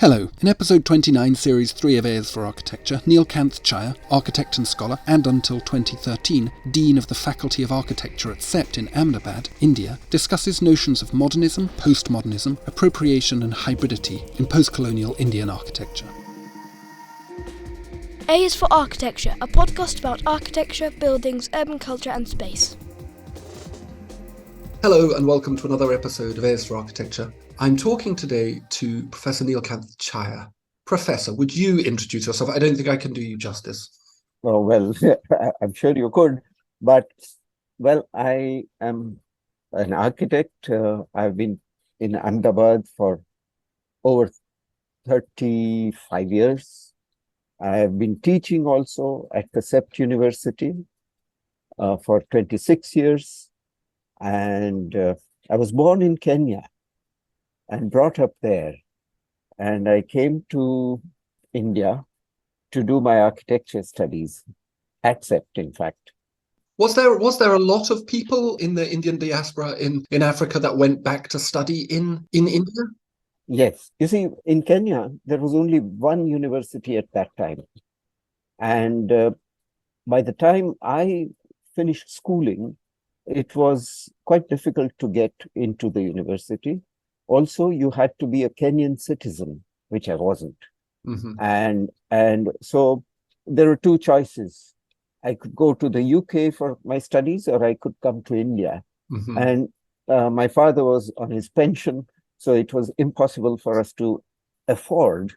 Hello. In episode 29, series 3 of Heirs for Architecture, Neelkanth Chhaya, architect and scholar, and until 2013, Dean of the Faculty of Architecture at CEPT in Ahmedabad, India, discusses notions of modernism, postmodernism, appropriation and hybridity in post-colonial Indian architecture. Heirs for Architecture, a podcast about architecture, buildings, urban culture and space. Hello and welcome to another episode of Heirs for Architecture. I'm talking today to Professor Neelkanth Chhaya. Professor, would you introduce yourself? I don't think I can do you justice. Oh, well, I'm sure you could, but, I am an architect. I've been in Ahmedabad for over 35 years. I have been teaching also at the CEPT University for 26 years. And I was born in Kenya and brought up there. And I came to India to do my architecture studies at CEPT, in fact. Was there a lot of people in the Indian diaspora in Africa that went back to study in India? Yes. You see, in Kenya, there was only one university at that time. And by the time I finished schooling, it was quite difficult to get into the university. Also, you had to be a Kenyan citizen, which I wasn't. Mm-hmm. And so there were two choices. I could go to the UK for my studies, or I could come to India. Mm-hmm. And my father was on his pension, so it was impossible for us to afford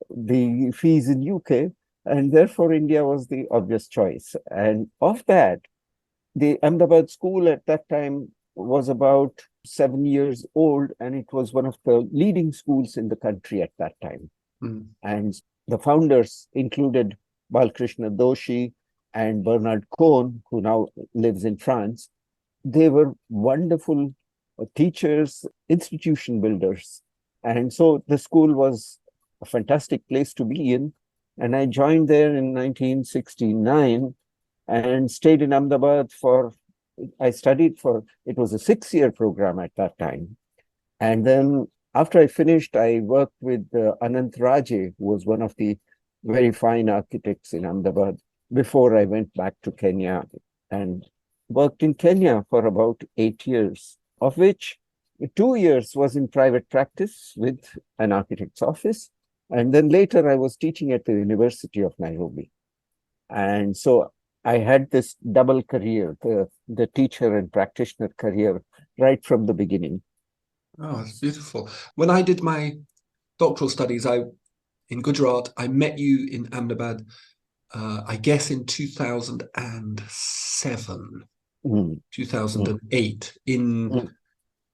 the fees in UK, and therefore India was the obvious choice. And of that, the Ahmedabad school at that time was about 7 years old, and it was one of the leading schools in the country at that time. Mm. And the founders included Balkrishna Doshi and Bernard Cohn, who now lives in France. They were wonderful teachers, institution builders. And so the school was a fantastic place to be in. And I joined there in 1969 and stayed in Ahmedabad I studied it was a 6-year program at that time. And then after I finished, I worked with Anant Raje, who was one of the very fine architects in Ahmedabad, before I went back to Kenya and worked in Kenya for about 8 years, of which 2 years was in private practice with an architect's office. And then later I was teaching at the University of Nairobi. And so I had this double career, the teacher and practitioner career, right from the beginning. Oh, that's beautiful. When I did my doctoral studies in Gujarat, I met you in Ahmedabad, I guess in 2007, 2008,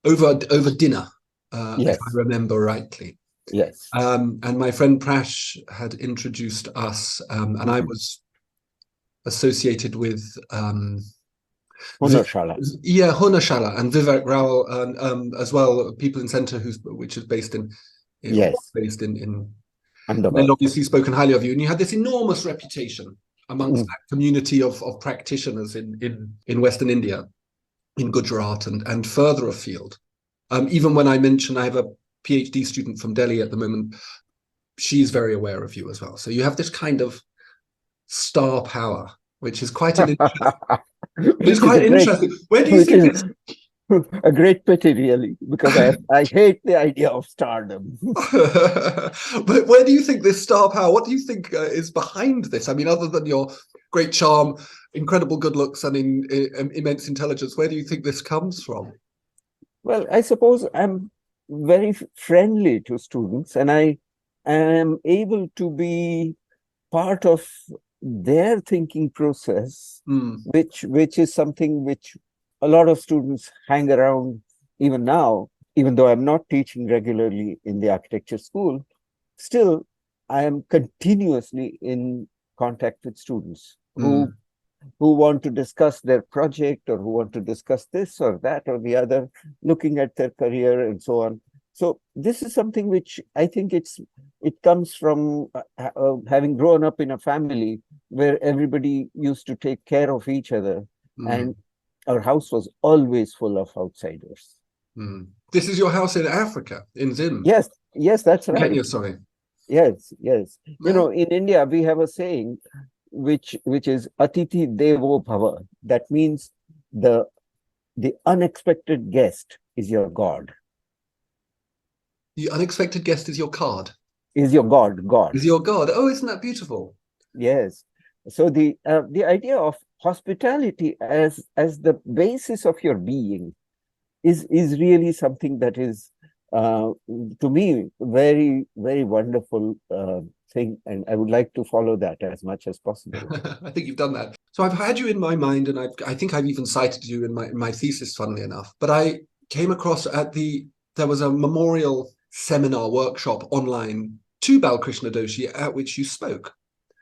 over dinner, Yes. if I remember rightly. Yes. And my friend Prash had introduced us, and I was associated with Hunashala. Hunashala and Vivek Rao, as well, People in Centre, which is based in Yes. based in Ahmedabad. and obviously spoken highly of you, and you had this enormous reputation amongst that community of practitioners in Western India, in Gujarat and further afield. Even when I mention I have a PhD student from Delhi at the moment, she's very aware of you as well. So you have this kind of star power, which is quite an interesting. Where do you think it's a great pity, really, because I hate the idea of stardom. But where do you think this star power, what do you think is behind this? I mean, other than your great charm, incredible good looks and immense intelligence, where do you think this comes from? Well, I suppose I'm very friendly to students, and I am able to be part of their thinking process, which is something which a lot of students hang around even now. Even though I'm not teaching regularly in the architecture school, still I am continuously in contact with students who want to discuss their project, or who want to discuss this or that or the other, looking at their career and so on. So this is something which I think it comes from having grown up in a family where everybody used to take care of each other, and our house was always full of outsiders. This is your house in Africa, in Zim? Yes, Yes, that's right. Kenya, sorry. Yes, yes. No? In India, we have a saying which is Atiti Devo Bhava. That means the the unexpected guest is your God, The unexpected guest is your card. is your God. Is your God. Oh, isn't that beautiful? Yes. So the idea of hospitality as the basis of your being is really something that is to me very very wonderful thing, and I would like to follow that as much as possible. I think you've done that. So I've had you in my mind, and I think I've even cited you in my thesis, funnily enough. But I came across there was a memorial seminar workshop online to Balkrishna Doshi at which you spoke.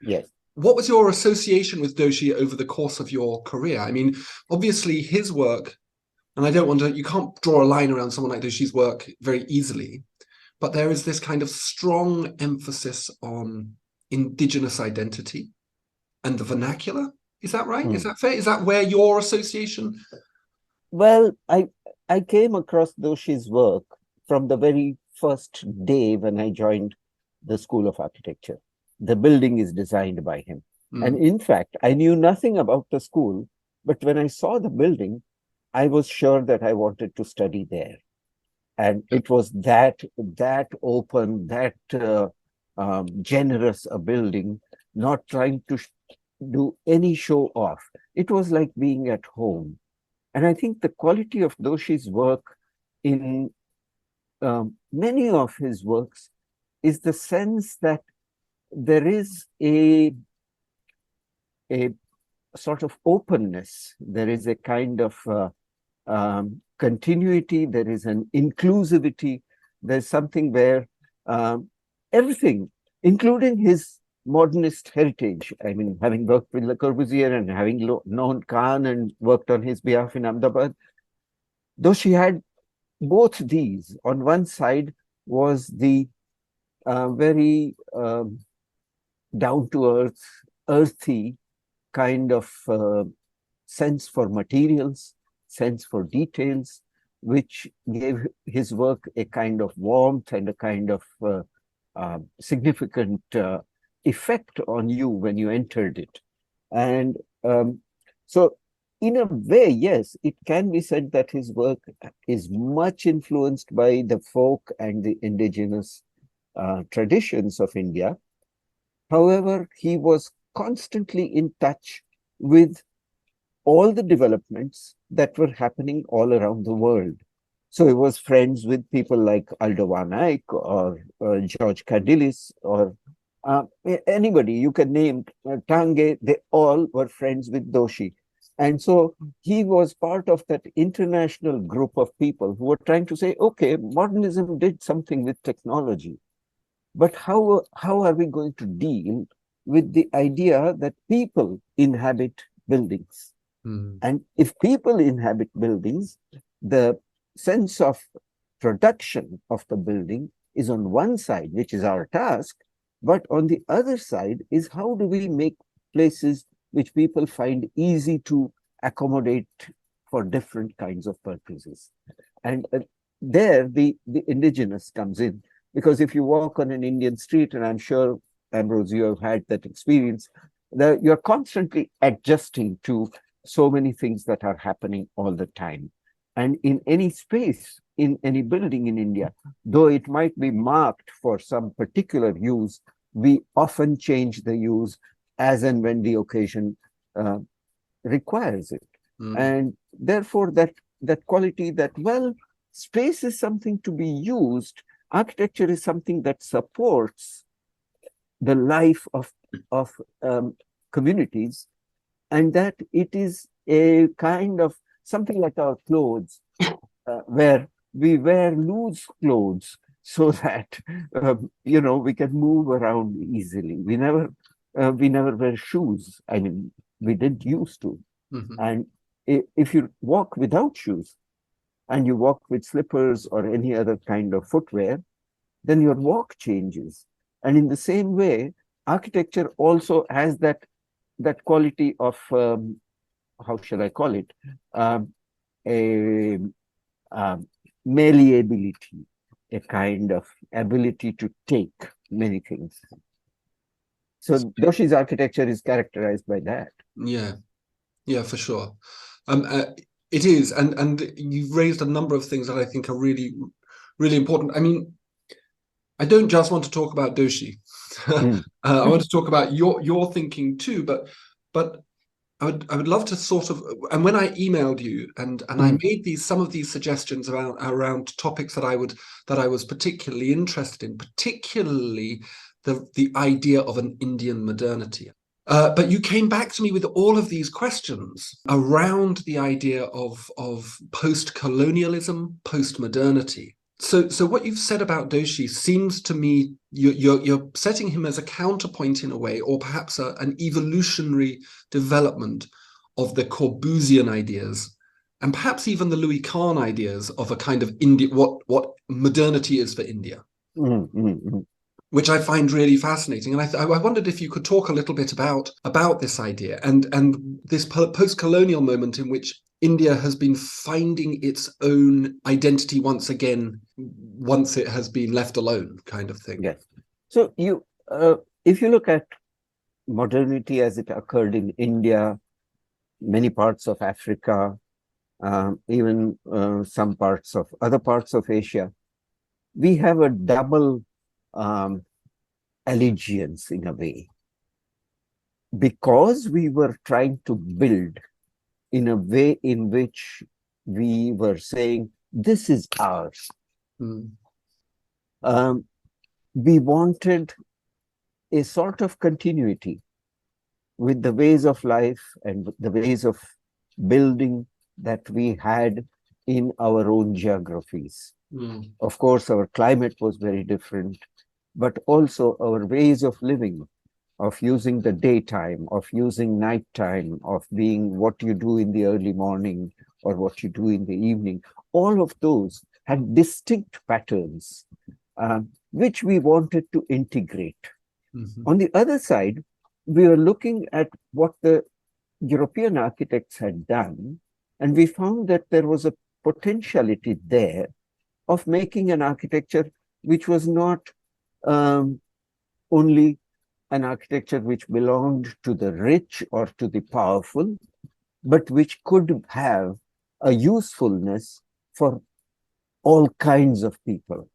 Yes. What was your association with Doshi over the course of your career? I mean, obviously his work, and you can't draw a line around someone like Doshi's work very easily, but there is this kind of strong emphasis on indigenous identity and the vernacular. Is that right? Is that fair? Is that where your association? Well, I came across Doshi's work from the very first day when I joined the School of Architecture. The building is designed by him. And in fact, I knew nothing about the school, but when I saw the building, I was sure that I wanted to study there. And it was that open, that generous a building, not trying to do any show off. It was like being at home. And I think the quality of Doshi's work in many of his works is the sense that there is a sort of openness. There is a kind of continuity. There is an inclusivity. There's something where everything, including his modernist heritage. I mean, having worked with Le Corbusier and having known Khan and worked on his behalf in Ahmedabad, though she had both these. On one side was the very down-to-earth, earthy kind of sense for materials, sense for details, which gave his work a kind of warmth and a kind of significant effect on you when you entered it. And so in a way, yes, it can be said that his work is much influenced by the folk and the indigenous traditions of India. However, he was constantly in touch with all the developments that were happening all around the world. So he was friends with people like Aldo van Eyck or George Candilis or anybody you can name, Tange, they all were friends with Doshi. And so he was part of that international group of people who were trying to say, okay, modernism did something with technology, but how are we going to deal with the idea that people inhabit buildings? And if people inhabit buildings, the sense of production of the building is on one side, which is our task, but on the other side is how do we make places which people find easy to accommodate for different kinds of purposes. And there the indigenous comes in, because if you walk on an Indian street, and I'm sure, Ambrose, you have had that experience, that you're constantly adjusting to so many things that are happening all the time. And in any space, in any building in India, though it might be marked for some particular use, we often change the use as and when the occasion requires it. And therefore, that quality that, well, space is something to be used, architecture is something that supports the life of communities, and that it is a kind of something like our clothes, where we wear loose clothes so that we can move around easily. We never wear shoes. I mean, we didn't used to. And if you walk without shoes and you walk with slippers or any other kind of footwear, then your walk changes. And in the same way, architecture also has that quality of how shall I call it, a malleability. a kind of ability to take many things. So Doshi's architecture is characterized by that. Yeah, for sure. It is, and you've raised a number of things that I think are really, really important. I mean, I don't just want to talk about Doshi. I want to talk about your thinking too, but I would love to sort of, and when I emailed you and I made some of these suggestions around topics that I was particularly interested in, particularly the idea of an Indian modernity. But you came back to me with all of these questions around the idea of post-colonialism, post-modernity. So what you've said about Doshi seems to me you're setting him as a counterpoint in a way, or perhaps an evolutionary development of the Corbusian ideas, and perhaps even the Louis Kahn ideas of a kind of India, what modernity is for India, which I find really fascinating. And I wondered if you could talk a little bit about this idea and this post-colonial moment in which India has been finding its own identity once again, once it has been left alone, kind of thing. Yes. So if you look at modernity as it occurred in India, many parts of Africa, even some parts of other parts of Asia, we have a double allegiance in a way. Because we were trying to build in a way in which we were saying, this is ours. We wanted a sort of continuity with the ways of life and the ways of building that we had in our own geographies. Of course, our climate was very different, but also our ways of living, of using the daytime, of using nighttime, of being what you do in the early morning or what you do in the evening. All of those had distinct patterns, which we wanted to integrate. On the other side, we were looking at what the European architects had done, and we found that there was a potentiality there of making an architecture which was not only an architecture which belonged to the rich or to the powerful, but which could have a usefulness for all kinds of people.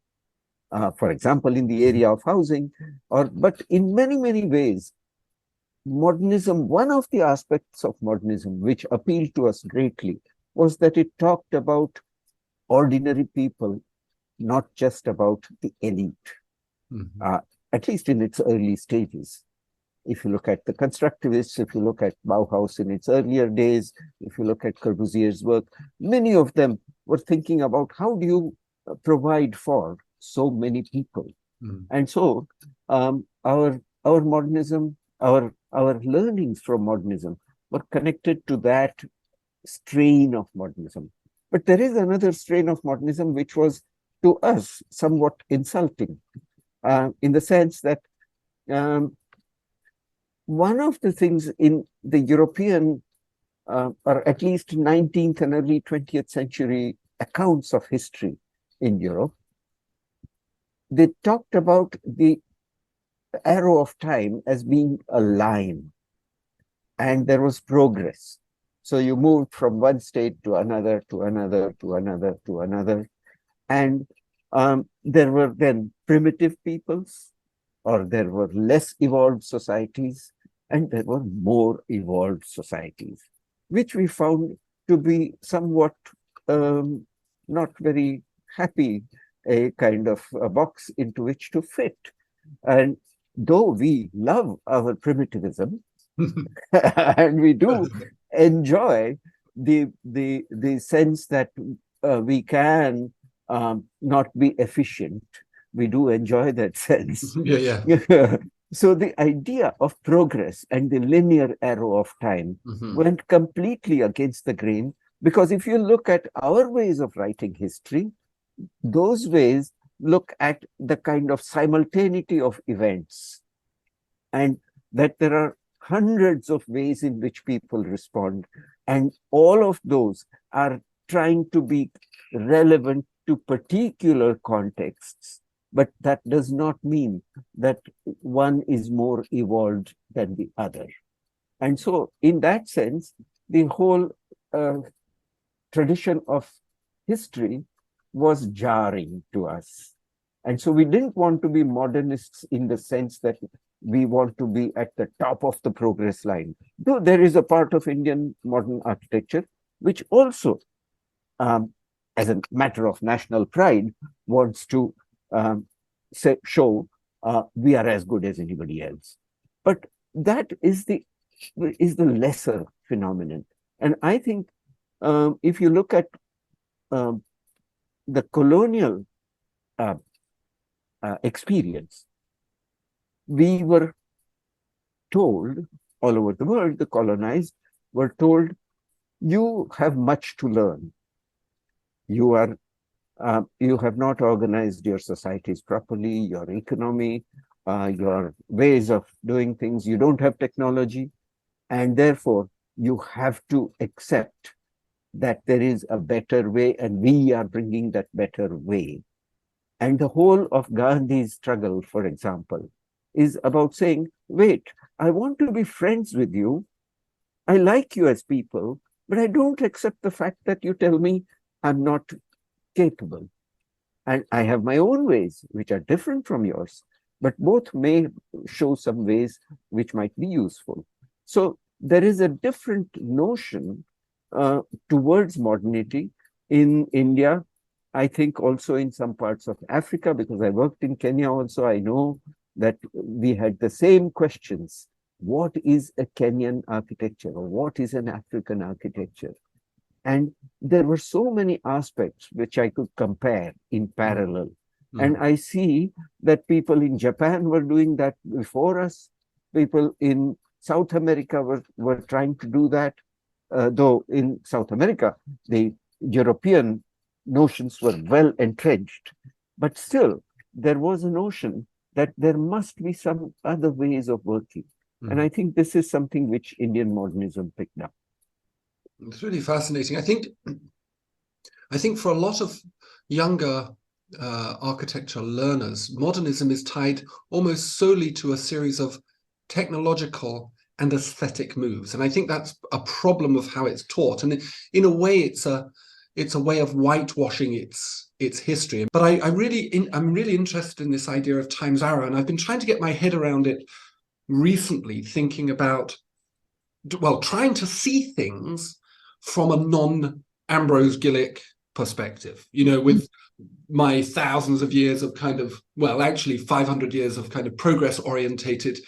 For example, in the area of housing, but in many, many ways, modernism, one of the aspects of modernism which appealed to us greatly was that it talked about ordinary people, not just about the elite, at least in its early stages. If you look at the constructivists, if you look at Bauhaus in its earlier days, if you look at Corbusier's work, many of them were thinking about how do you provide for so many people. And so our modernism, our learnings from modernism were connected to that strain of modernism. But there is another strain of modernism which was to us somewhat insulting, in the sense that one of the things in the European, or at least 19th and early 20th century accounts of history in Europe, they talked about the arrow of time as being a line, and there was progress. So you moved from one state to another, to another, to another, to another. And there were then primitive peoples, or there were less evolved societies, and there were more evolved societies, which we found to be somewhat not very happy, a kind of a box into which to fit. And though we love our primitivism, and we do enjoy the sense that we can not be efficient, we do enjoy that sense. So the idea of progress and the linear arrow of time went completely against the grain, because if you look at our ways of writing history, those ways look at the kind of simultaneity of events, and that there are hundreds of ways in which people respond, and all of those are trying to be relevant to particular contexts, but that does not mean that one is more evolved than the other. And so, in that sense, the whole tradition of history was jarring to us. And so we didn't want to be modernists in the sense that we want to be at the top of the progress line. Though there is a part of Indian modern architecture which also, as a matter of national pride, wants to show we are as good as anybody else. But that is the lesser phenomenon. And I think if you look at the colonial experience, we were told all over the world, the colonized were told, you have much to learn. You have not organized your societies properly, your economy, your ways of doing things. You don't have technology, and therefore you have to accept that there is a better way, and we are bringing that better way. And the whole of Gandhi's struggle, for example, is about saying, wait, I want to be friends with you. I like you as people, but I don't accept the fact that you tell me I'm not capable. And I have my own ways, which are different from yours, but both may show some ways which might be useful. So there is a different notion towards modernity in India. I think also in some parts of Africa, because I worked in Kenya also, I know that we had the same questions. What is a Kenyan architecture, or what is an African architecture? And there were so many aspects which I could compare in parallel. And I see that people in Japan were doing that before us. People in South America were trying to do that, though in South America, the European notions were well entrenched. But still, there was a notion that there must be some other ways of working. And I think this is something which Indian modernism picked up. It's really fascinating. I think for a lot of younger architecture learners, modernism is tied almost solely to a series of technological and aesthetic moves. And I think that's a problem of how it's taught. And in a way, it's a way of whitewashing its history. But I'm really interested in this idea of time's arrow, and I've been trying to get my head around it recently, thinking about, well, trying to see things from a non-Ambrose Gillick perspective, with my thousands of years of kind of, well, actually 500 years of kind of progress-orientated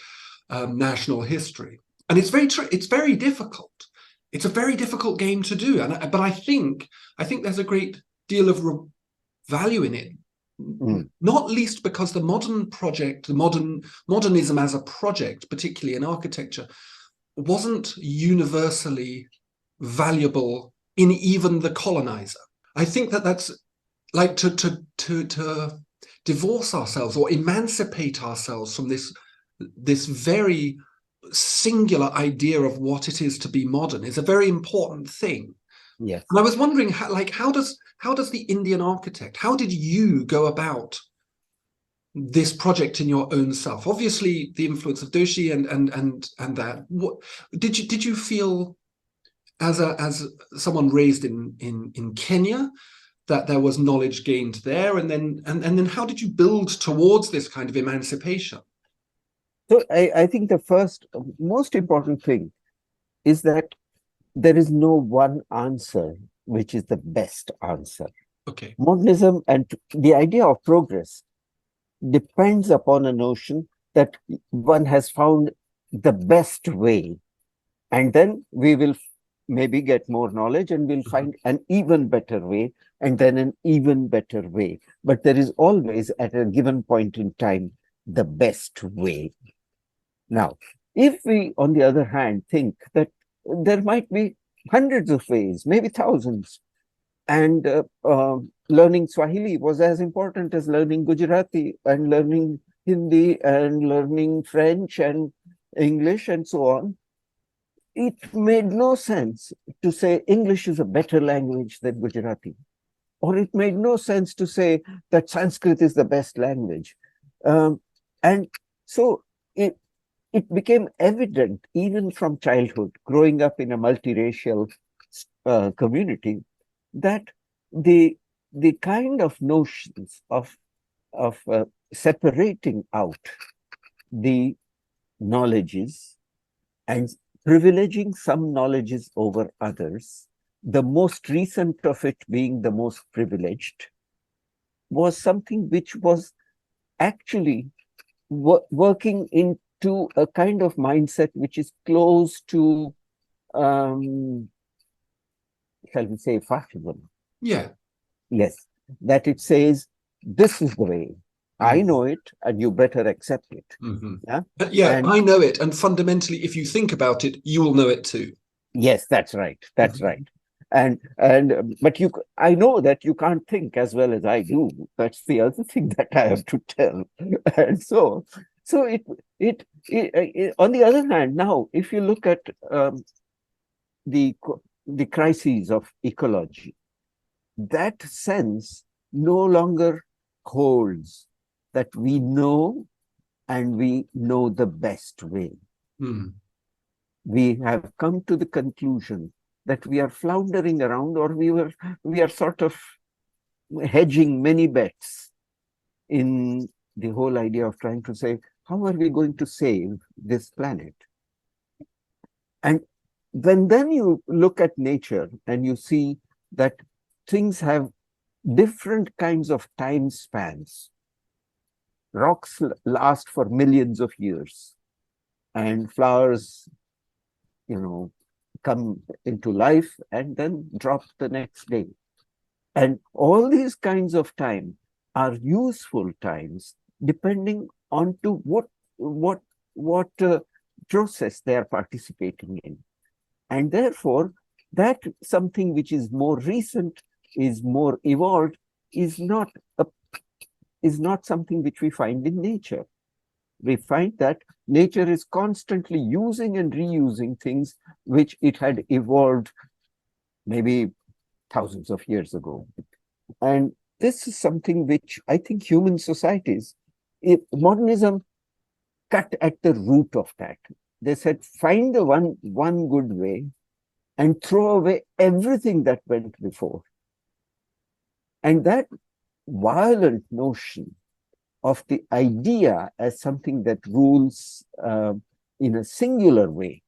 national history. And it's very difficult. It's a very difficult game to do. But I think there's a great deal of value in it. Not least because the modern project, modernism as a project, particularly in architecture, wasn't universally valuable in even the colonizer. I think that's like to divorce ourselves or emancipate ourselves from this very singular idea of what it is to be modern is a very important thing. Yes. And I was wondering, how does the Indian architect, how did you go about this project in your own self? Obviously, the influence of Doshi and that. What did you feel as someone raised in Kenya that there was knowledge gained there, and then how did you build towards this kind of emancipation? So I think the first most important thing is that there is no one answer which is the best answer. Okay. Modernism and the idea of progress depends upon a notion that one has found the best way, and then we will maybe get more knowledge and we'll find an even better way, and then an even better way. But there is always, at a given point in time, the best way. Now, if we, on the other hand, think that there might be hundreds of ways, maybe thousands, and learning Swahili was as important as learning Gujarati and learning Hindi and learning French and English and so on, it made no sense to say English is a better language than Gujarati. or it made no sense to say that Sanskrit is the best language. And so it became evident, even from childhood, growing up in a multiracial community, that the kind of notions of separating out the knowledges and privileging some knowledges over others, the most recent of it being the most privileged, was something which was actually working into a kind of mindset which is close to, shall we say, fascism. Yeah. Yes, that it says, this is the way. I know it, and you better accept it. Yeah, and I know it, and fundamentally, if you think about it, you will know it too. Yes, that's right. That's right. And but I know that you can't think as well as I do. That's the other thing that I have to tell. And so it on the other hand, now if you look at the crises of ecology, that sense no longer holds that we know, and we know the best way. We have come to the conclusion that we are floundering around, or we are sort of hedging many bets in the whole idea of trying to say, how are we going to save this planet? And then you look at nature and you see that things have different kinds of time spans. Rocks last for millions of years, and flowers, come into life and then drop the next day. And all these kinds of time are useful times depending on to what process they are participating in. And therefore, that something which is more recent, is more evolved, is not something which we find in nature. We find that nature is constantly using and reusing things which it had evolved maybe thousands of years ago. And this is something which I think human societies, modernism cut at the root of that. They said, find the one good way and throw away everything that went before. And that violent notion of the idea as something that rules in a singular way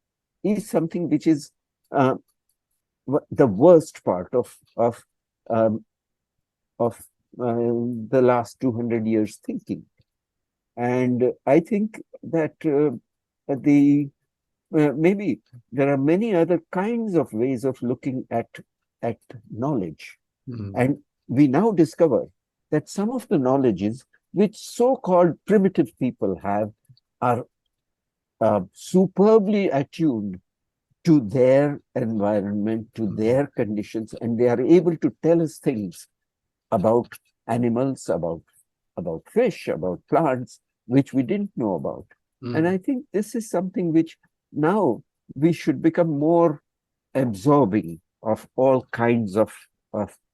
is something which is the worst part of the last 200 years thinking. And I think that maybe there are many other kinds of ways of looking at knowledge. And we now discover that some of the knowledges which so-called primitive people have are superbly attuned to their environment, to their conditions, and they are able to tell us things about animals, about fish, about plants, which we didn't know about. And I think this is something which now we should become more absorbing of all kinds of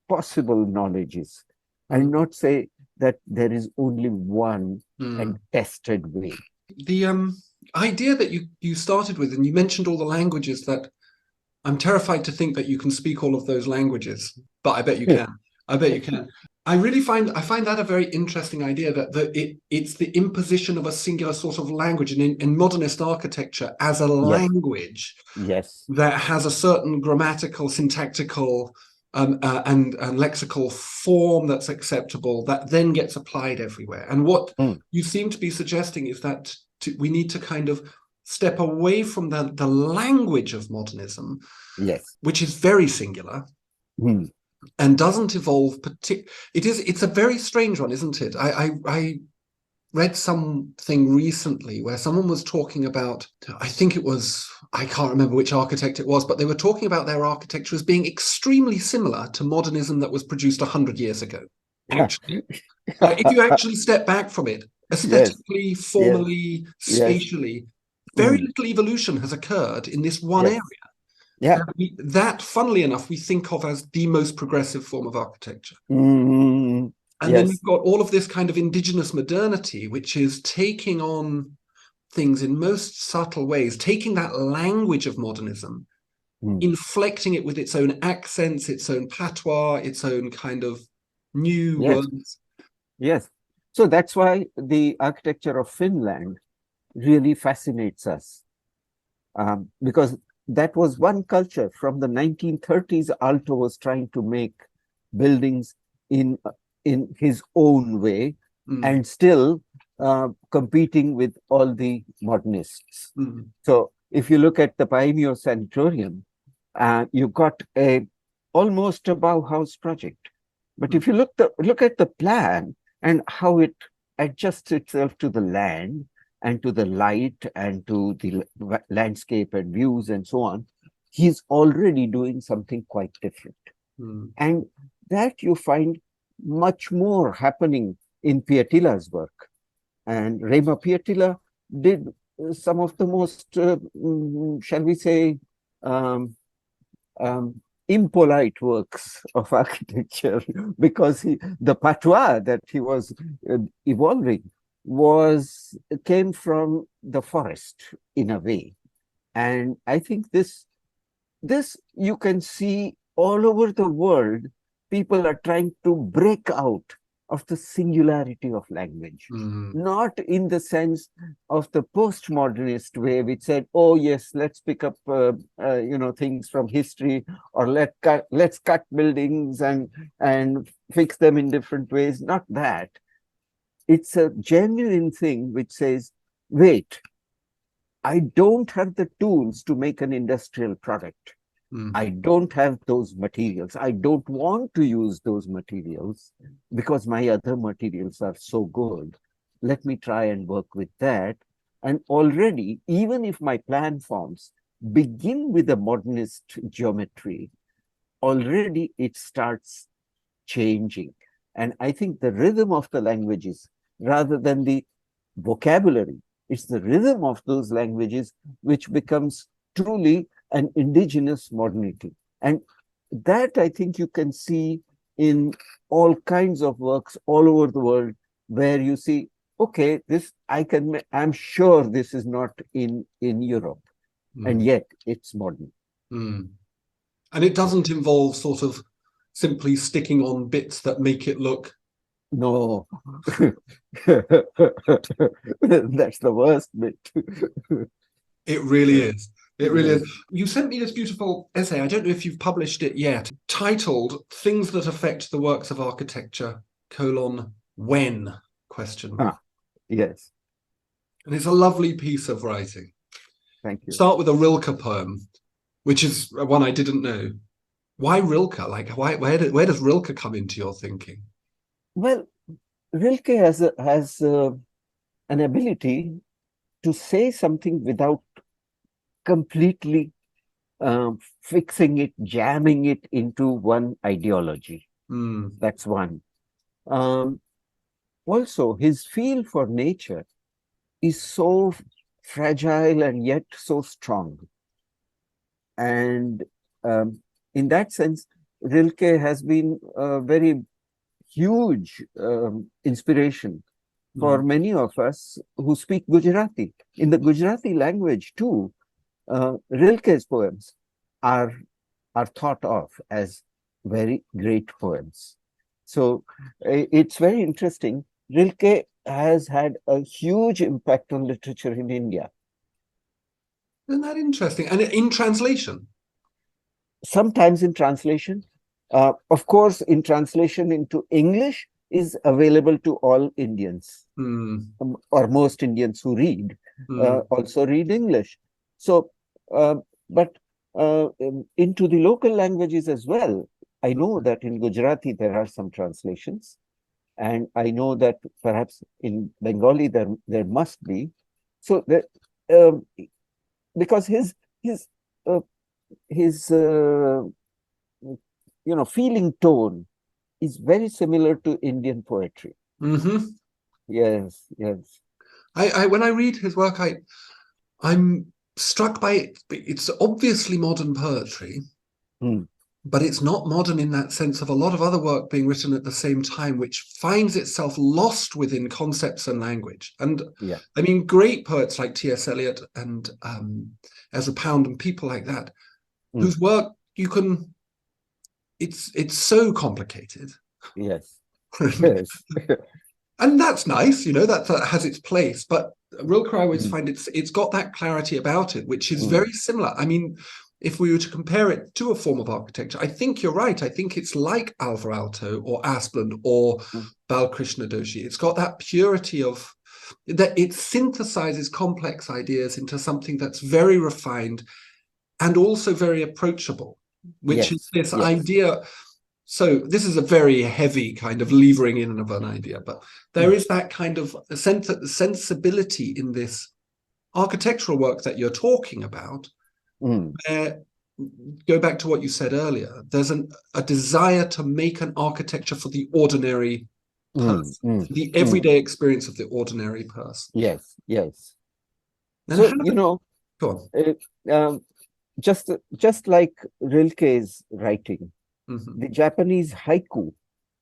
possible knowledges, and not say that there is only one and tested way. The idea that you started with, and you mentioned all the languages, that I'm terrified to think that you can speak all of those languages, but I bet you can. I bet you can. I find that a very interesting idea, that it's the imposition of a singular sort of language in modernist architecture as a language that has a certain grammatical, syntactical, and lexical form that's acceptable, that then gets applied everywhere. And what you seem to be suggesting is that we need to kind of step away from the language of modernism, which is very singular. And doesn't evolve it's a very strange one, isn't it? I read something recently where someone was talking about, I think it was, I can't remember which architect it was, but they were talking about their architecture as being extremely similar to modernism that was produced 100 years ago. Actually, if you actually step back from it, aesthetically, formally, spatially, very little evolution has occurred in this one area. Yeah. That, funnily enough, we think of as the most progressive form of architecture. Mm, And then yes. you've got all of this kind of indigenous modernity, which is taking on things in most subtle ways, taking that language of modernism, inflecting it with its own accents, its own patois, its own kind of new Yes. words. Yes. So that's why the architecture of Finland really fascinates us, because that was one culture. From the 1930s, Aalto was trying to make buildings in his own way, and still competing with all the modernists. So if you look at the Pioneer Sanatorium, you got a almost a Bauhaus project. But if you look at the plan and how it adjusts itself to the land and to the light and to the landscape and views and so on, he's already doing something quite different. And that you find much more happening in Pietila's work. And Reima Pietila did some of the most, shall we say, impolite works of architecture, because the patois that he was evolving came from the forest in a way. And I think this you can see all over the world. People are trying to break out of the singularity of language, not in the sense of the postmodernist way, which said, oh yes, let's pick up things from history, or let's cut buildings and fix them in different ways. Not that. It's a genuine thing which says, wait, I don't have the tools to make an industrial product. I don't have those materials. I don't want to use those materials because my other materials are so good. Let me try and work with that. And already, even if my plan forms begin with a modernist geometry, already it starts changing. And I think the rhythm of the languages, rather than the vocabulary, it's the rhythm of those languages which becomes truly an indigenous modernity. And that I think you can see in all kinds of works all over the world, where you see, okay, I'm sure this is not in Europe, and yet it's modern. And it doesn't involve sort of simply sticking on bits that make it look. No, that's the worst bit. It really is. It really is. You sent me this beautiful essay. I don't know if you've published it yet, titled "Things That Affect the Works of Architecture: When?" question mark. Yes. And it's a lovely piece of writing. Thank you. Start with a Rilke poem, which is one I didn't know. Why Rilke? Like, where does Rilke come into your thinking? Well, Rilke has an ability to say something without completely fixing it, jamming it into one ideology. That's one. Also, his feel for nature is so fragile and yet so strong. And in that sense, Rilke has been a very huge inspiration for many of us who speak Gujarati. In the Gujarati language too, Rilke's poems are thought of as very great poems. So it's very interesting. Rilke has had a huge impact on literature in India. Isn't that interesting? And in translation? Sometimes in translation. Of course, in translation into English is available to all Indians, or most Indians who read, also read English. So, but into the local languages as well, I know that in Gujarati there are some translations, and I know that perhaps in Bengali there must be. So that because his feeling tone is very similar to Indian poetry. Yes, yes. When I read his work, I'm struck by it. It's obviously modern poetry, but it's not modern in that sense of a lot of other work being written at the same time, which finds itself lost within concepts and language. And I mean, great poets like T.S. Eliot and Ezra Pound and people like that, whose work you can, it's so complicated. Yes. Yes. And that's nice, that has its place. But Rilke, I always find it's got that clarity about it, which is very similar. I mean, if we were to compare it to a form of architecture, I think you're right. I think it's like Alvar Aalto or Asplund or Balkrishna Doshi. It's got that purity of that it synthesizes complex ideas into something that's very refined and also very approachable, which is this idea. So this is a very heavy kind of levering in of an idea, but there is that kind of sensibility in this architectural work that you're talking about. Where, go back to what you said earlier, there's a desire to make an architecture for the ordinary person, the everyday experience of the ordinary person. Yes, yes. And so, go on. Just like Rilke's writing, the Japanese haiku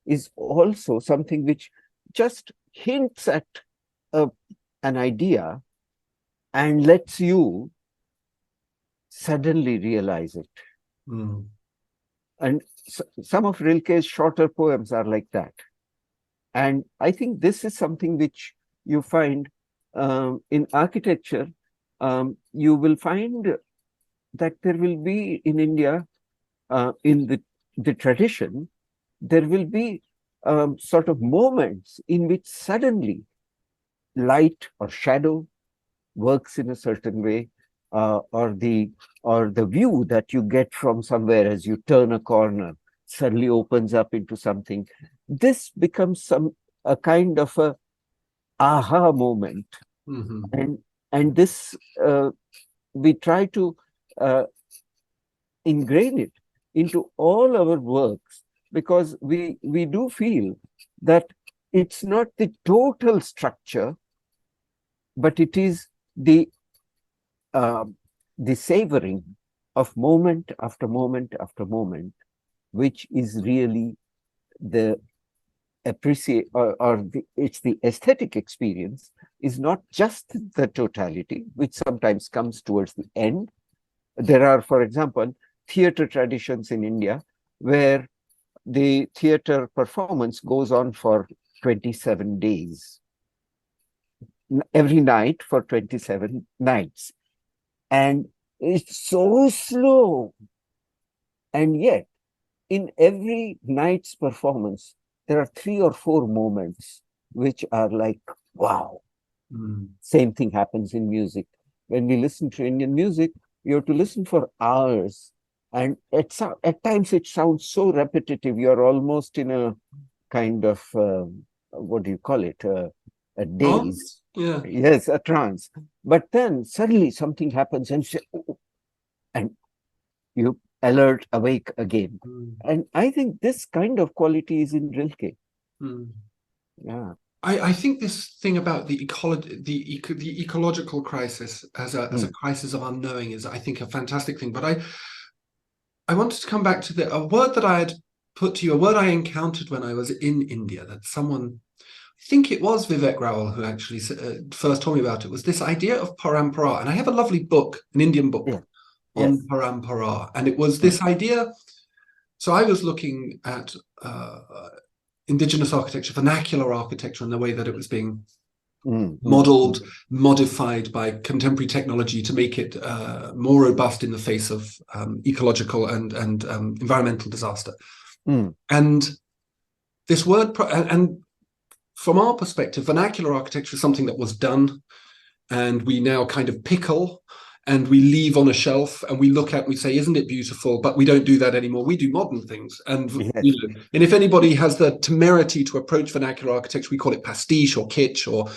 is also something which just hints at an idea and lets you suddenly realize it. And some of Rilke's shorter poems are like that. And I think this is something which you find in architecture. You will find that there will be in India, in the tradition, there will be sort of moments in which suddenly light or shadow works in a certain way, or the view that you get from somewhere as you turn a corner suddenly opens up into something. This becomes a kind of a aha moment, and this we try to ingrain it into all our works, because we do feel that it's not the total structure, but it is the savoring of moment after moment after moment, which is really the appreciate it's the aesthetic experience, is not just the totality, which sometimes comes towards the end. There are, for example, theater traditions in India where the theater performance goes on for 27 days, every night for 27 nights. And it's so slow. And yet, in every night's performance, there are 3 or 4 moments which are like, wow. Same thing happens in music. When we listen to Indian music, you have to listen for hours. And at times it sounds so repetitive. You're almost in a kind of, what do you call it? A daze. Yes, a trance. But then suddenly something happens and you alert, awake again. And I think this kind of quality is in Rilke. Yeah. I think this thing about the ecological crisis as a crisis of unknowing is, I think, a fantastic thing. But I wanted to come back to a word that I had put to you, a word I encountered when I was in India, that someone, I think it was Vivek Rawal who actually first told me about it, was this idea of parampara. And I have a lovely book, an Indian book on parampara. And it was this idea. So I was looking at indigenous architecture, vernacular architecture, and the way that it was being modeled, modified by contemporary technology to make it more robust in the face of ecological and environmental disaster. And this word, and from our perspective, vernacular architecture is something that was done, and we now kind of pickle and we leave on a shelf and we look at and we say, isn't it beautiful? But we don't do that anymore. We do modern things. And, and if anybody has the temerity to approach vernacular architecture, we call it pastiche or kitsch or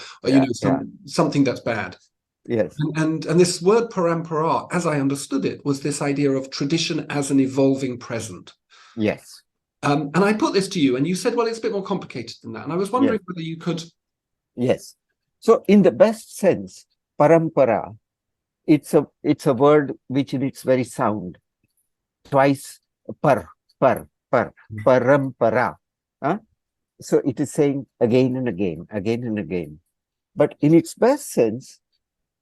something that's bad. Yes. And this word parampara, as I understood it, was this idea of tradition as an evolving present. Yes. And I put this to you and you said, well, it's a bit more complicated than that. And I was wondering whether you could. Yes. So in the best sense, parampara it's a word which in its very sound, twice par, parampara. Huh? So it is saying again and again, again and again. But in its best sense,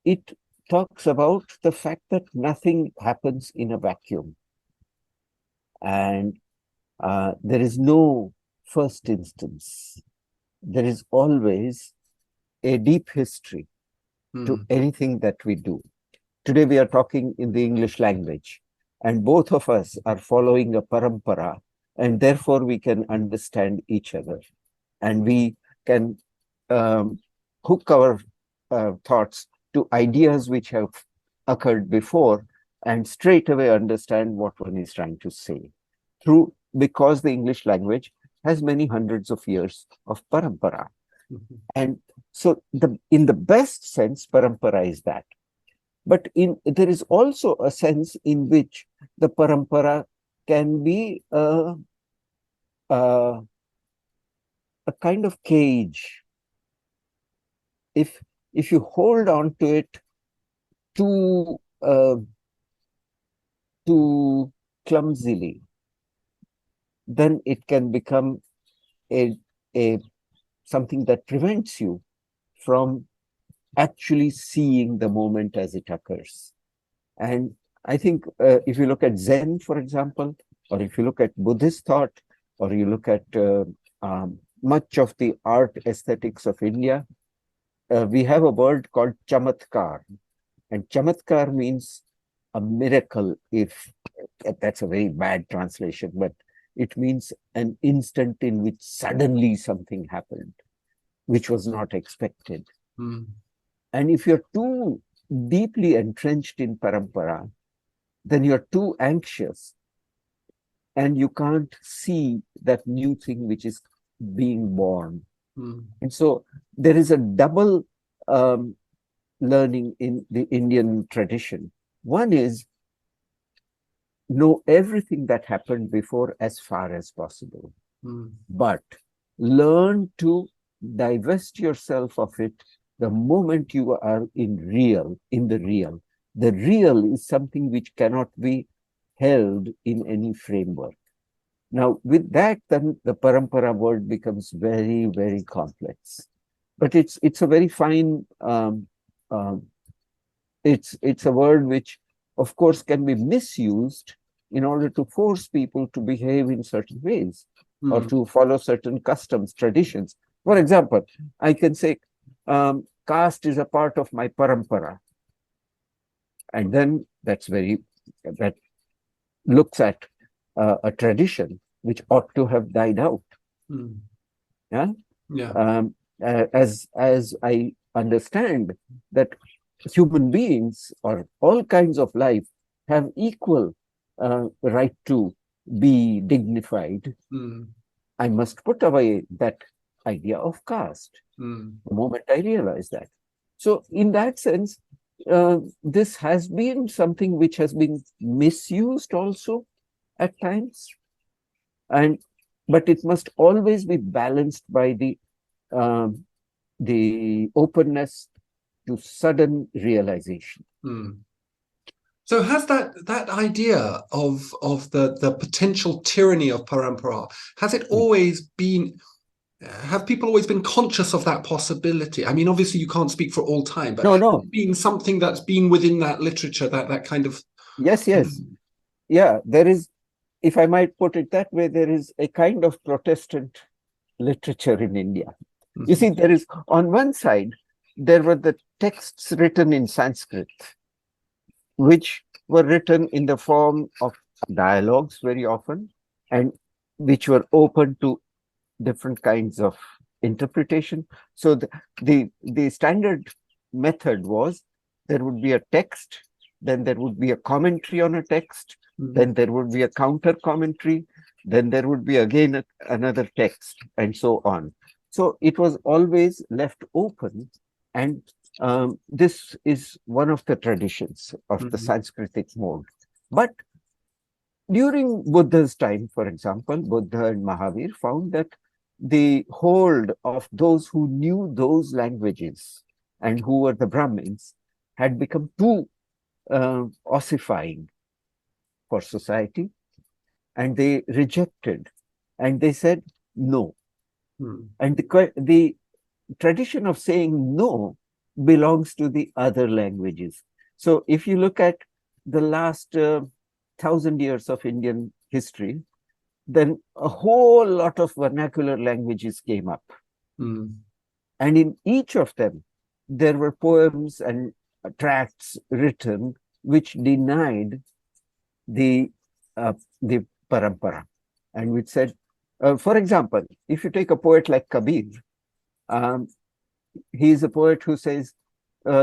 it talks about the fact that nothing happens in a vacuum. And there is no first instance. There is always a deep history to anything that we do. Today we are talking in the English language, and both of us are following a parampara, and therefore we can understand each other. And we can hook our thoughts to ideas which have occurred before and straight away understand what one is trying to say. Because the English language has many hundreds of years of parampara. And so in the best sense, parampara is that. But there is also a sense in which the parampara can be a kind of cage. If you hold on to it too clumsily, then it can become a something that prevents you from actually seeing the moment as it occurs. And I think if you look at Zen, for example, or if you look at Buddhist thought, or you look at much of the art aesthetics of India, we have a word called chamatkar. And chamatkar means a miracle, if that's a very bad translation, but it means an instant in which suddenly something happened, which was not expected. And if you're too deeply entrenched in parampara, then you're too anxious and you can't see that new thing which is being born. And so there is a double learning in the Indian tradition. One is know everything that happened before as far as possible, but learn to divest yourself of it the moment you are in the real. The real is something which cannot be held in any framework. Now, with that, then the parampara word becomes very, very complex. But it's a very fine, it's a word which, of course, can be misused in order to force people to behave in certain ways or to follow certain customs, traditions. For example, I can say, caste is a part of my parampara. And then that looks at a tradition which ought to have died out. Yeah. As I understand that human beings or all kinds of life have equal right to be dignified. I must put away that idea of caste the moment I realize that. So in that sense, this has been something which has been misused also at times, but it must always be balanced by the openness to sudden realization. So has that idea of the potential tyranny of parampara, has it always been, have people always been conscious of that possibility? I mean, obviously you can't speak for all time, but no. has it been something that's been within that literature, that kind of... Yes. Yeah, there is, if I might put it that way, there is a kind of Protestant literature in India. You see, there is, on one side, there were the texts written in Sanskrit, which were written in the form of dialogues very often, and which were open to different kinds of interpretation. So the standard method was there would be a text, then there would be a commentary on a text, then there would be a counter commentary, then there would be again another text, and so on. So it was always left open, and this is one of the traditions of the Sanskritic mode. But during Buddha's time, for example, Buddha and Mahavir found that the hold of those who knew those languages and who were the Brahmins had become too ossifying for society, and they rejected, and they said no. And the tradition of saying no belongs to the other languages. So if you look at the last 1,000 years of Indian history, then a whole lot of vernacular languages came up. And in each of them, there were poems and tracts written which denied the parampara, and which said, for example, if you take a poet like Kabir, he is a poet who says,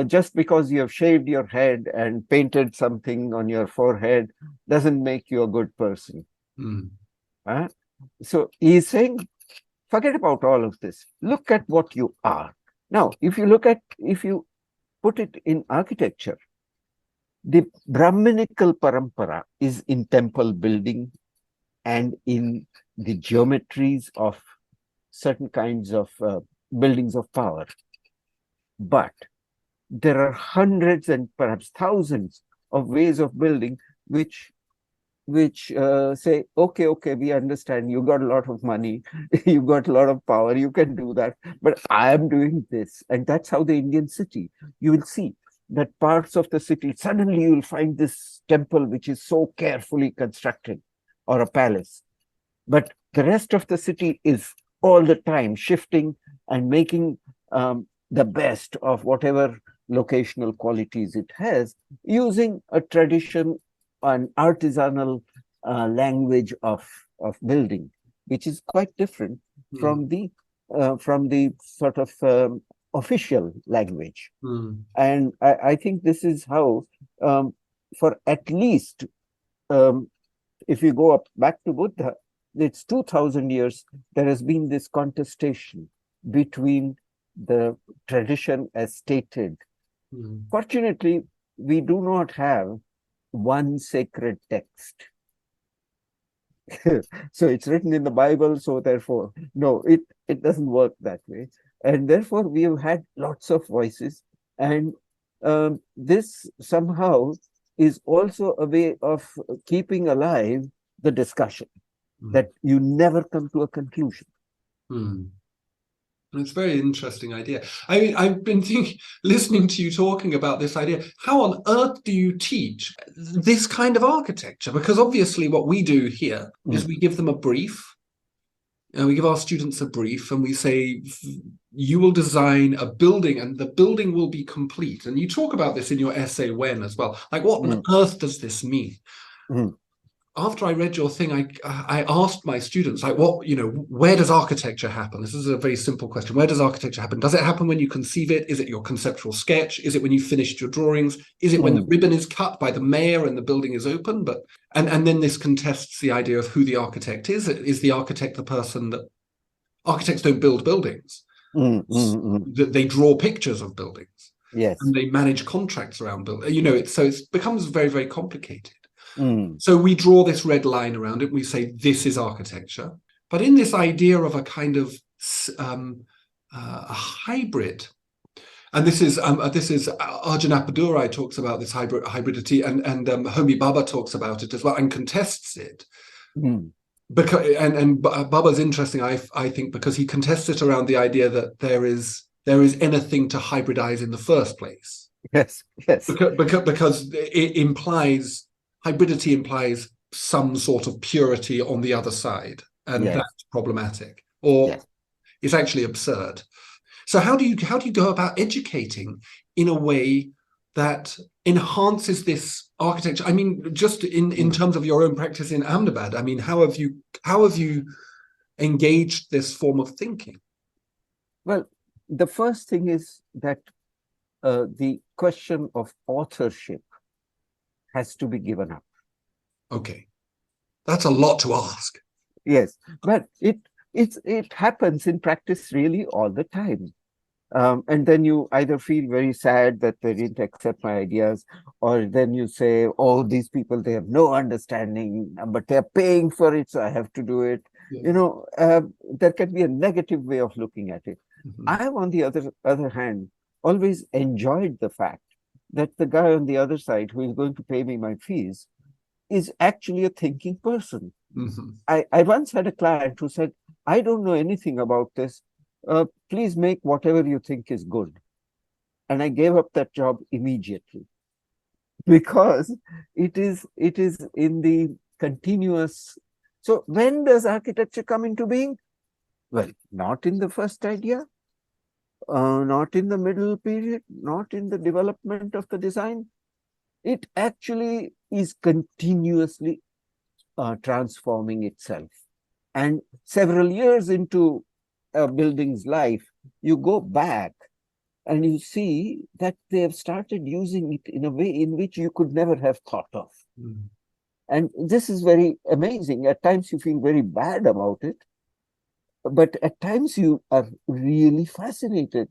just because you have shaved your head and painted something on your forehead doesn't make you a good person. So he is saying, forget about all of this. Look at what you are. Now, if you put it in architecture, the Brahminical parampara is in temple building and in the geometries of certain kinds of buildings of power. But there are hundreds and perhaps thousands of ways of building which say, okay, we understand, you got a lot of money, you got a lot of power, you can do that, but I am doing this. And that's how the Indian city, you will see that parts of the city, suddenly you will find this temple which is so carefully constructed, or a palace. But the rest of the city is all the time shifting and making the best of whatever locational qualities it has, using a tradition, an artisanal language of building, which is quite different from the sort of official language. And I think this is how, for at least, if you go back to Buddha, it's 2,000 years, there has been this contestation between the tradition as stated. Fortunately, we do not have one sacred text. So it's written in the Bible, so therefore, no, it doesn't work that way. And therefore, we have had lots of voices. And this somehow is also a way of keeping alive the discussion, that you never come to a conclusion. It's a very interesting idea. I mean, I've been listening to you talking about this idea. How on earth do you teach this kind of architecture? Because obviously what we do here is we give them a brief. We give our students a brief and we say, you will design a building and the building will be complete. And you talk about this in your essay, When, as well. Like, what on earth does this mean? After I read your thing, I asked my students, like, where does architecture happen? This is a very simple question. Where does architecture happen? Does it happen when you conceive it? Is it your conceptual sketch? Is it when you finished your drawings? Is it when the ribbon is cut by the mayor and the building is open? And then this contests the idea of who the architect is. Is the architect the person that... Architects don't build buildings. They draw pictures of buildings. Yes. And they manage contracts around buildings. So it becomes very, very complicated. So we draw this red line around it and we say, this is architecture. But in this idea of a kind of a hybrid, and this is Arjun Appadurai talks about this hybridity, and Homi Bhabha talks about it as well and contests it. Because and Bhabha's interesting, I think, because he contests it around the idea that there is anything to hybridize in the first place. Yes. Because it implies... Hybridity implies some sort of purity on the other side, and that's problematic, or it's actually absurd. So how do you go about educating in a way that enhances this architecture? I mean, just in terms of your own practice in Ahmedabad, I mean, how have you engaged this form of thinking? Well, the first thing is that the question of authorship has to be given up. Okay, that's a lot to ask. Yes, but it happens in practice really all the time. And then you either feel very sad that they didn't accept my ideas, or then you say, oh, these people, they have no understanding, but they're paying for it, so I have to do it. There can be a negative way of looking at it. I have, on the other hand, always enjoyed the fact that the guy on the other side who is going to pay me my fees is actually a thinking person. Mm-hmm. I once had a client who said, I don't know anything about this. Please make whatever you think is good. And I gave up that job immediately because it is in the continuous. So when does architecture come into being? Well, not in the first idea, not in the middle period, not in the development of the design. It actually is continuously transforming itself. And several years into a building's life, you go back and you see that they have started using it in a way in which you could never have thought of. Mm. And this is very amazing. At times you feel very bad about it, but at times you are really fascinated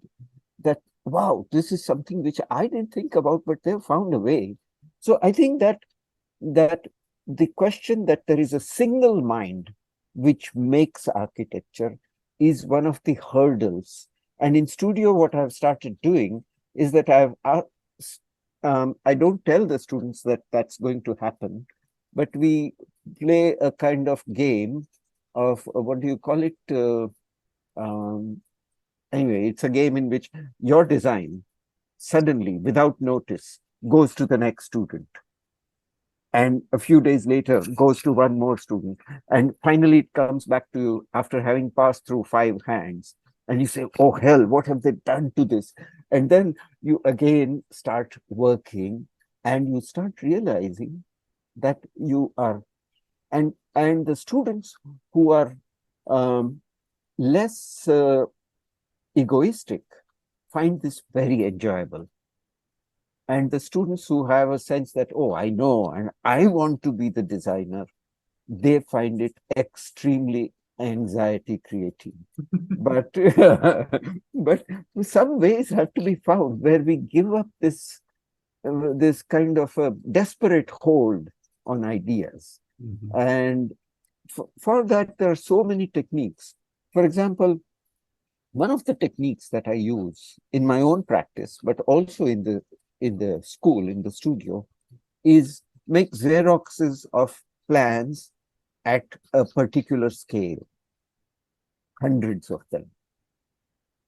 that, wow, this is something which I didn't think about, but they've found a way. So I think that the question that there is a single mind which makes architecture is one of the hurdles. And in studio, what I've started doing is that I don't tell the students that that's going to happen, but we play a kind of game of what do you call it? Anyway, it's a game in which your design suddenly, without notice, goes to the next student. And a few days later goes to one more student. And finally it comes back to you after having passed through 5 hands. And you say, oh hell, what have they done to this? And then you again start working and you start realizing that you are, and the students who are less egoistic find this very enjoyable. And the students who have a sense that, oh, I know, and I want to be the designer, they find it extremely anxiety creating. But but some ways have to be found where we give up this this kind of a desperate hold on ideas. Mm-hmm. And for that, there are so many techniques. For example, one of the techniques that I use in my own practice, but also in the school, in the studio, is make Xeroxes of plans at a particular scale, hundreds of them.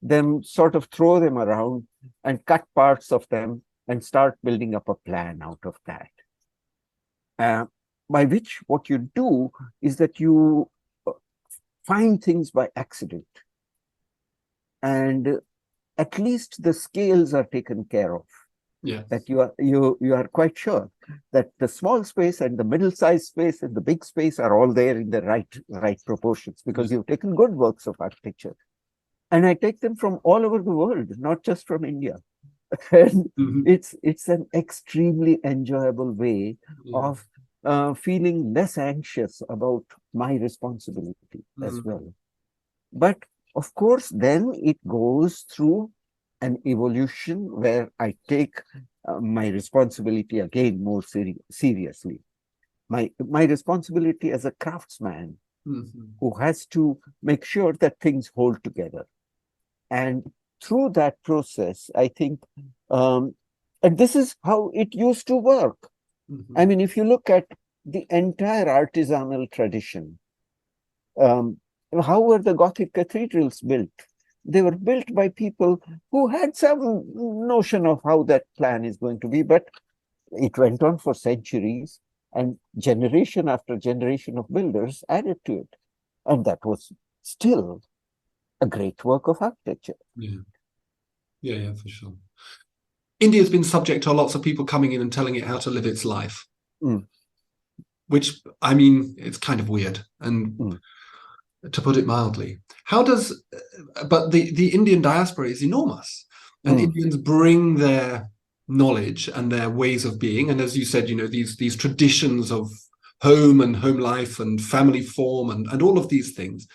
Then sort of throw them around and cut parts of them and start building up a plan out of that. By which what you do is that you find things by accident. And at least the scales are taken care of. Yeah. That you are quite sure that the small space and the middle-sized space and the big space are all there in the right proportions, because you've taken good works of architecture. And I take them from all over the world, not just from India. And it's an extremely enjoyable way of feeling less anxious about my responsibility as well. But of course, then it goes through an evolution where I take my responsibility again more seriously. My responsibility as a craftsman who has to make sure that things hold together. And through that process, I think, and this is how it used to work. I mean, if you look at the entire artisanal tradition, how were the Gothic cathedrals built? They were built by people who had some notion of how that plan is going to be, but it went on for centuries, and generation after generation of builders added to it. And that was still a great work of architecture. Yeah, for sure. India's been subject to lots of people coming in and telling it how to live its life, which, I mean, it's kind of weird, and to put it mildly. But the Indian diaspora is enormous, and Indians bring their knowledge and their ways of being, and as you said, you know, these traditions of home and home life and family form and all of these things.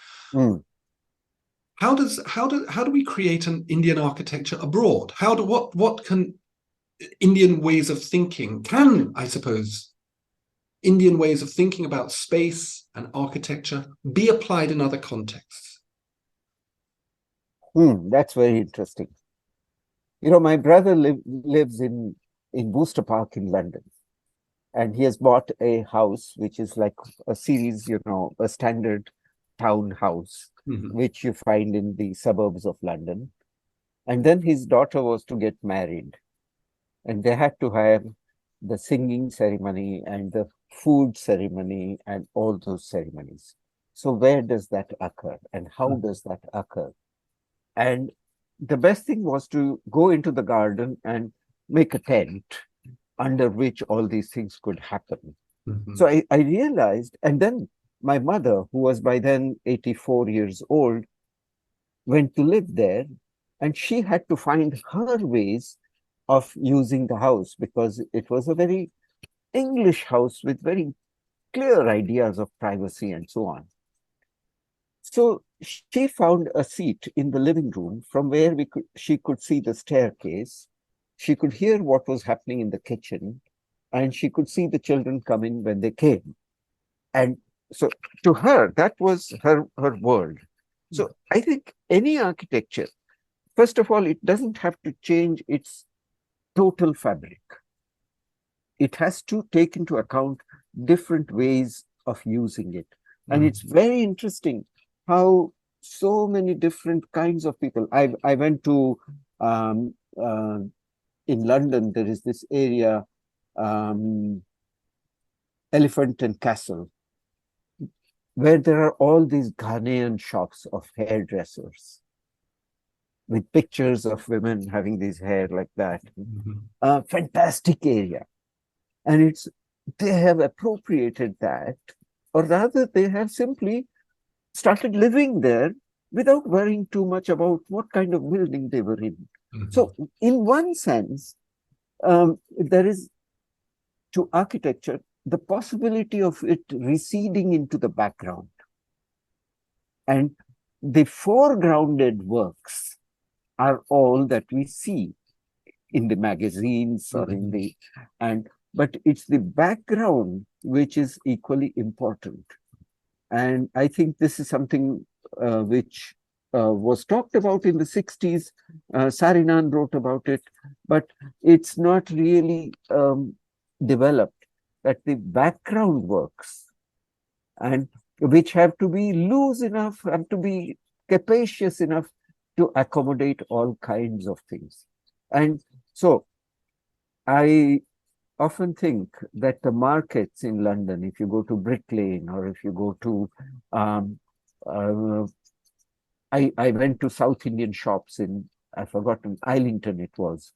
How do we create an Indian architecture abroad? What can Indian ways of thinking, I suppose, Indian ways of thinking about space and architecture be applied in other contexts? That's very interesting. You know, my brother lives in in Worcester Park in London. And he has bought a house, which is like a series, a standard town house, which you find in the suburbs of London. And then his daughter was to get married. And they had to have the singing ceremony and the food ceremony and all those ceremonies. So where does that occur and how does that occur? And the best thing was to go into the garden and make a tent under which all these things could happen. So I realized, and then my mother, who was by then 84 years old, went to live there, and she had to find her ways of using the house because it was a very English house with very clear ideas of privacy and so on. So she found a seat in the living room from where she could see the staircase. She could hear what was happening in the kitchen, and she could see the children come in when they came. And so to her, that was her world. So I think any architecture, first of all, it doesn't have to change its total fabric. It has to take into account different ways of using it. And it's very interesting how so many different kinds of people. I went to, in London, there is this area, Elephant and Castle, where there are all these Ghanaian shops of hairdressers with pictures of women having these hair like that. A fantastic area. And they have appropriated that, or rather they have simply started living there without worrying too much about what kind of building they were in. So in one sense, there is to architecture the possibility of it receding into the background. And the foregrounded works are all that we see in the magazines or in the, but it's the background which is equally important. And I think this is something which was talked about in the 60s. Sarinan wrote about it, but it's not really developed, that the background works, and which have to be loose enough, have to be capacious enough to accommodate all kinds of things. And so I often think that the markets in London, if you go to Brick Lane or if you go to, I went to South Indian shops in, I've forgotten, Islington it was.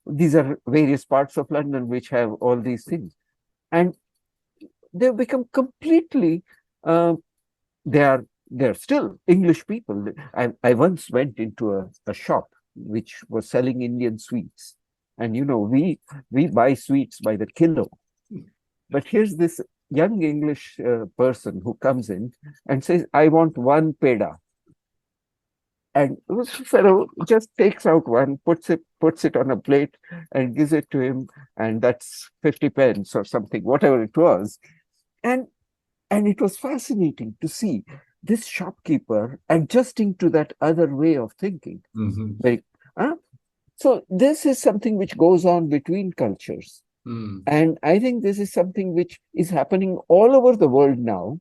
These are various parts of London which have all these things. And they've become completely, they're still English people. I once went into a shop which was selling Indian sweets. And we buy sweets by the kilo. But here's this young English person who comes in and says, I want one peda. And this fellow just takes out one, puts it on a plate and gives it to him, and that's 50 pence or something, whatever it was. And it was fascinating to see this shopkeeper adjusting to that other way of thinking. So this is something which goes on between cultures. And I think this is something which is happening all over the world now.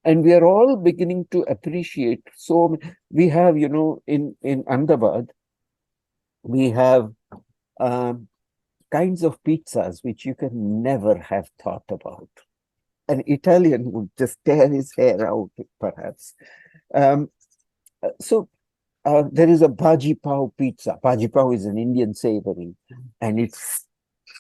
And we are all beginning to appreciate. So we have, in Ahmedabad, we have kinds of pizzas which you can never have thought about. An Italian would just tear his hair out, perhaps. So there is a bhaji pav pizza. Bhaji pav is an Indian savory, and it's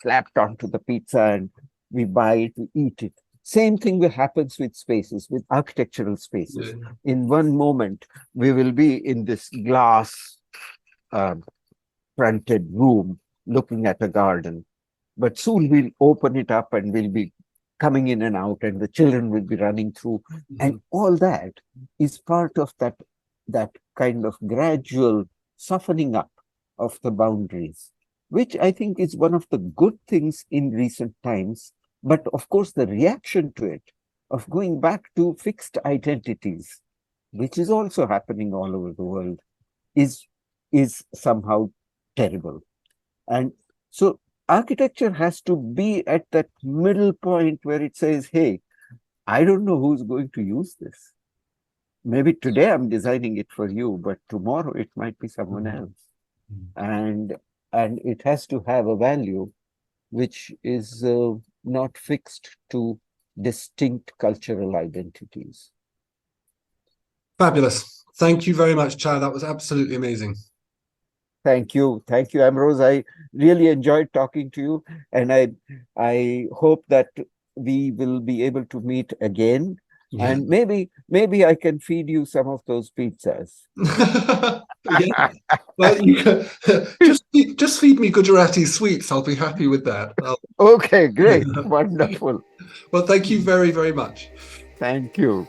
slapped onto the pizza, and we buy it, we eat it. Same thing happens with spaces, with architectural spaces. In one moment, we will be in this glass fronted room looking at a garden, but soon we'll open it up and we'll be coming in and out, and the children will be running through, and all that is part of that kind of gradual softening up of the boundaries, which I think is one of the good things in recent times. But of course, the reaction to it of going back to fixed identities, which is also happening all over the world, is somehow terrible. And so architecture has to be at that middle point where it says, hey, I don't know who's going to use this. Maybe today I'm designing it for you, but tomorrow it might be someone else. And it has to have a value which is not fixed to distinct cultural identities. Fabulous. Thank you very much, Chhaya. That was absolutely amazing. Thank you, Ambrose. I really enjoyed talking to you, and I hope that we will be able to meet again. Yeah. And maybe I can feed you some of those pizzas. Yeah. Well, you can, just feed me Gujarati sweets. I'll be happy with that. Okay, great, wonderful. Well, thank you very, very much. Thank you.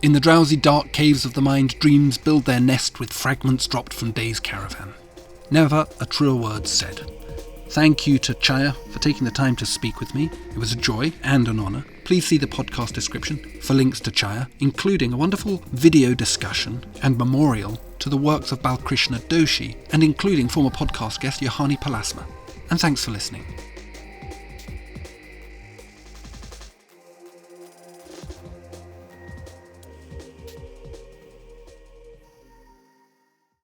In the drowsy dark caves of the mind, dreams build their nest with fragments dropped from day's caravan. Never a truer word said. Thank you to Chhaya for taking the time to speak with me. It was a joy and an honour. Please see the podcast description for links to Chhaya, including a wonderful video discussion and memorial to the works of Balkrishna Doshi, and including former podcast guest Yohani Palasma. And thanks for listening.